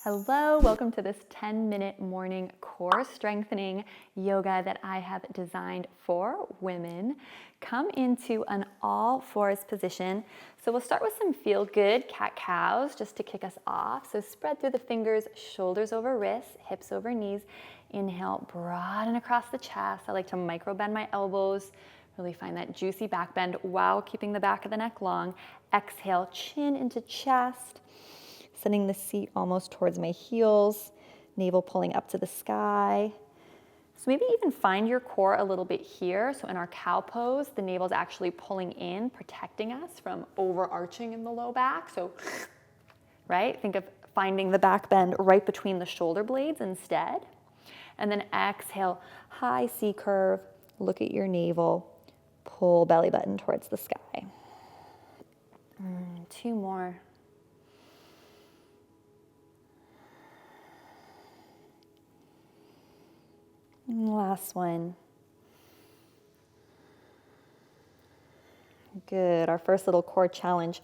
Hello, welcome to this 10-minute morning core strengthening yoga that I have designed for women. Come into an all fours position. So we'll start with some feel good cat-cows just to kick us off. So spread through the fingers, shoulders over wrists, hips over knees. Inhale, broaden across the chest. I like to micro bend my elbows. Really find that juicy back bend while keeping the back of the neck long. Exhale, chin into chest. Sending the seat almost towards my heels, navel pulling up to the sky. So maybe even find your core a little bit here. So in our cow pose, the navel's actually pulling in, protecting us from overarching in the low back. So, right, think of finding the back bend right between the shoulder blades instead. And then exhale, high C curve, look at your navel, pull belly button towards the sky. Two more. Last one. Good. Our first little core challenge.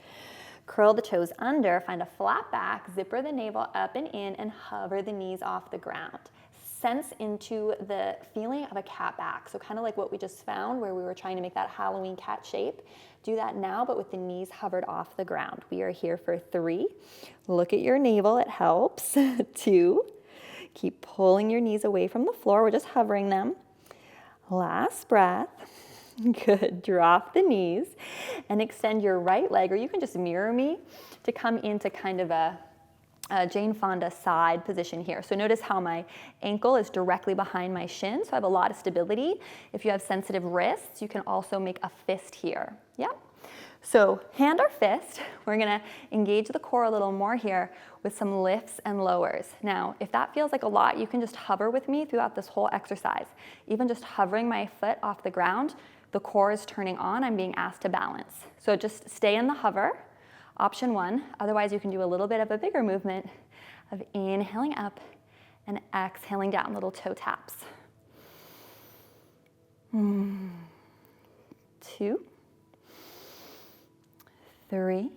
Curl the toes under, find a flat back, zipper the navel up and in, and hover the knees off the ground. Sense into the feeling of a cat back. So kind of like what we just found where we were trying to make that Halloween cat shape. Do that now, but with the knees hovered off the ground. We are here for 3. Look at your navel, it helps. 2. Keep pulling your knees away from the floor. We're just hovering them. Last breath. Good. Drop the knees and extend your right leg, or you can just mirror me to come into kind of a Jane Fonda side position here. So notice how my ankle is directly behind my shin, so I have a lot of stability. If you have sensitive wrists, you can also make a fist here. Yeah? So hand or fist, we're gonna engage the core a little more here with some lifts and lowers. Now, if that feels like a lot, you can just hover with me throughout this whole exercise. Even just hovering my foot off the ground, the core is turning on, I'm being asked to balance. So just stay in the hover, option 1. Otherwise, you can do a little bit of a bigger movement of inhaling up and exhaling down, little toe taps. 2. 3,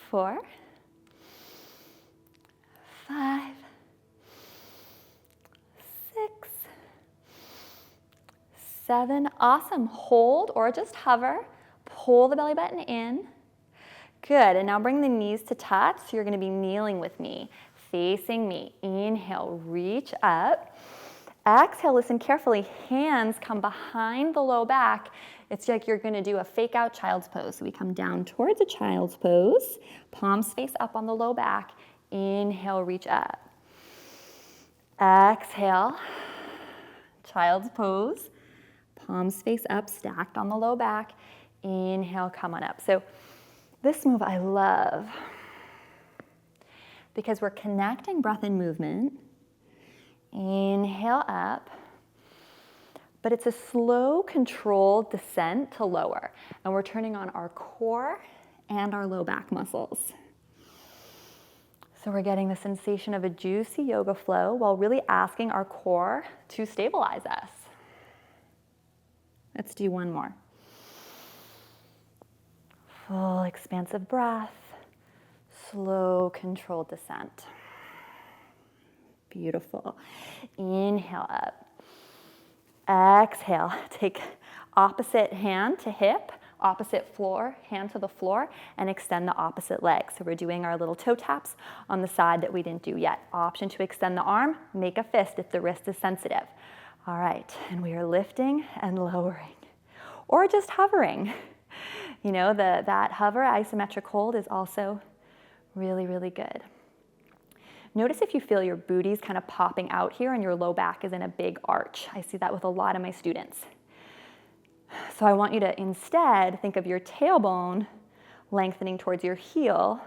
4, 5, 6, 7. Awesome. Hold or just hover. Pull the belly button in. Good. And now bring the knees to touch. So you're going to be kneeling with me, facing me. Inhale, reach up. Exhale, listen carefully. Hands come behind the low back. It's like you're going to do a fake out child's pose. So we come down towards a child's pose, palms face up on the low back. Inhale, reach up. Exhale, child's pose, palms face up, stacked on the low back. Inhale, come on up. So this move I love because we're connecting breath and movement. Inhale up. But it's a slow, controlled descent to lower. And we're turning on our core and our low back muscles. So we're getting the sensation of a juicy yoga flow while really asking our core to stabilize us. Let's do one more. Full expansive breath, slow, controlled descent. Beautiful. Inhale up. Exhale, take opposite hand to hip, opposite floor, hand to the floor, and extend the opposite leg. So we're doing our little toe taps on the side that we didn't do yet. Option to extend the arm, make a fist if the wrist is sensitive. All right, and we are lifting and lowering, or just hovering. You know, that hover isometric hold is also really, really good. Notice if you feel your booties kind of popping out here and your low back is in a big arch. I see that with a lot of my students. So I want you to instead think of your tailbone lengthening towards your heel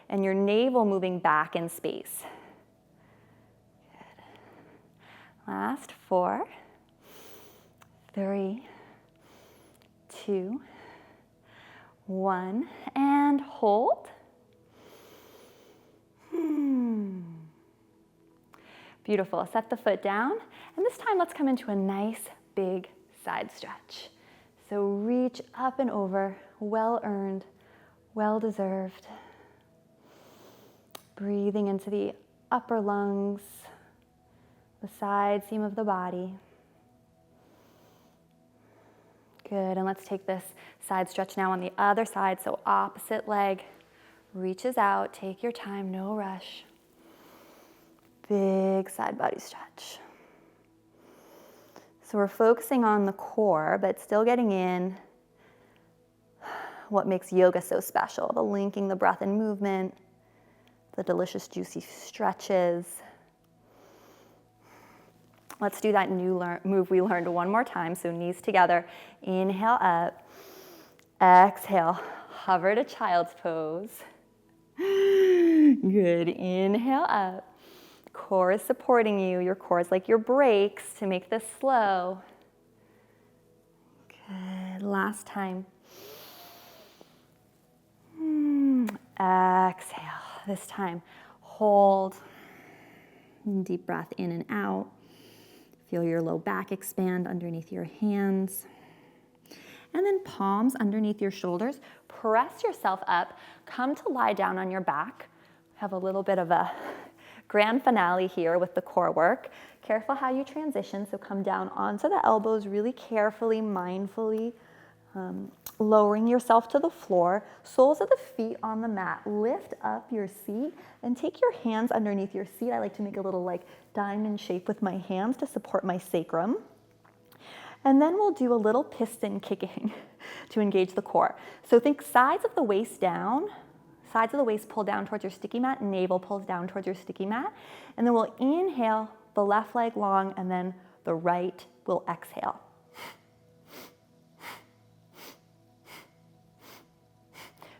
and your navel moving back in space. Good. Last 4, 3, 2, 1, and hold. Beautiful. Set the foot down. And this time, let's come into a nice, big side stretch. So reach up and over, well earned, well deserved. Breathing into the upper lungs, the side seam of the body. Good, and let's take this side stretch now on the other side. So opposite leg reaches out, take your time, no rush. Big side body stretch. So we're focusing on the core, but still getting in what makes yoga so special, the linking the breath and movement, the delicious juicy stretches. Let's do that new move we learned one more time. So knees together, inhale up, exhale, hover to child's pose. Good, inhale up. Core is supporting you. Your core is like your brakes to make this slow. Good, last time. Exhale, this time hold. Deep breath in and out. Feel your low back expand underneath your hands. And then palms underneath your shoulders. Press yourself up. Come to lie down on your back. Have a little bit of a grand finale here with the core work. Careful how you transition. So come down onto the elbows really carefully, mindfully. Lowering yourself to the floor, soles of the feet on the mat. Lift up your seat and take your hands underneath your seat. I like to make a little like diamond shape with my hands to support my sacrum. And then we'll do a little piston kicking to engage the core. So think sides of the waist down, sides of the waist pull down towards your sticky mat, navel pulls down towards your sticky mat. And then we'll inhale, the left leg long, and then the right will exhale.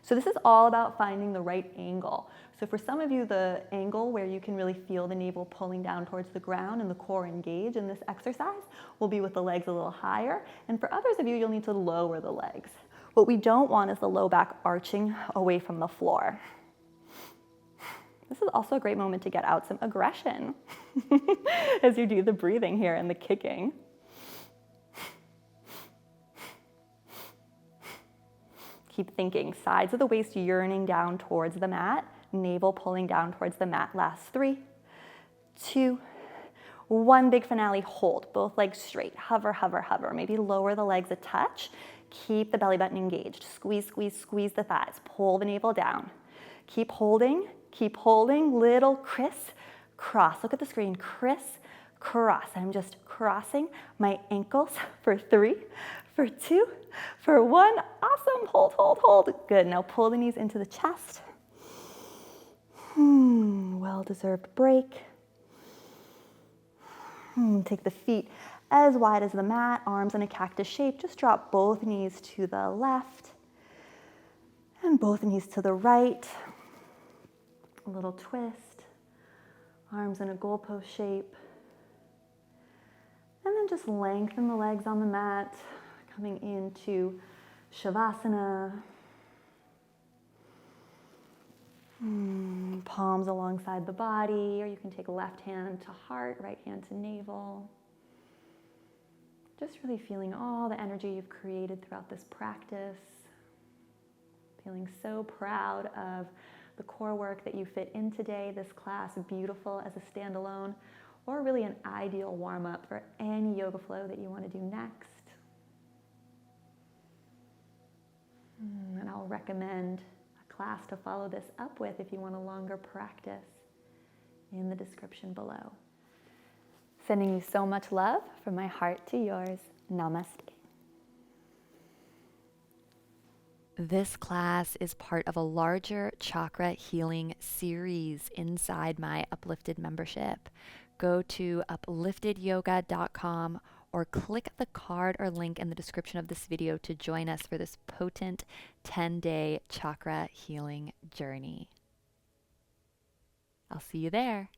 So this is all about finding the right angle. So for some of you, the angle where you can really feel the navel pulling down towards the ground and the core engage in this exercise will be with the legs a little higher. And for others of you, you'll need to lower the legs. What we don't want is the low back arching away from the floor. This is also a great moment to get out some aggression as you do the breathing here and the kicking. Keep thinking, sides of the waist yearning down towards the mat, navel pulling down towards the mat. Last 3, 2, 1, big finale, hold. Both legs straight, hover, hover, hover. Maybe lower the legs a touch. Keep the belly button engaged. Squeeze, squeeze, squeeze the thighs. Pull the navel down. Keep holding, little criss, cross. Look at the screen, criss, cross. I'm just crossing my ankles for 3, for 2, for 1. Awesome, hold, hold, hold. Good, now pull the knees into the chest. Well-deserved break. Take the feet as wide as the mat, arms in a cactus shape. Just drop both knees to the left and both knees to the right. A little twist, arms in a goalpost shape. And then just lengthen the legs on the mat, coming into Shavasana. Palms alongside the body, or you can take left hand to heart, right hand to navel. Just really feeling all the energy you've created throughout this practice. Feeling so proud of the core work that you fit in today, this class, beautiful as a standalone, or really an ideal warm-up for any yoga flow that you want to do next. And I'll recommend a class to follow this up with if you want a longer practice in the description below. Sending you so much love from my heart to yours. Namaste. This class is part of a larger chakra healing series inside my Uplifted membership. Go to upliftedyoga.com or click the card or link in the description of this video to join us for this potent 10-day chakra healing journey. I'll see you there.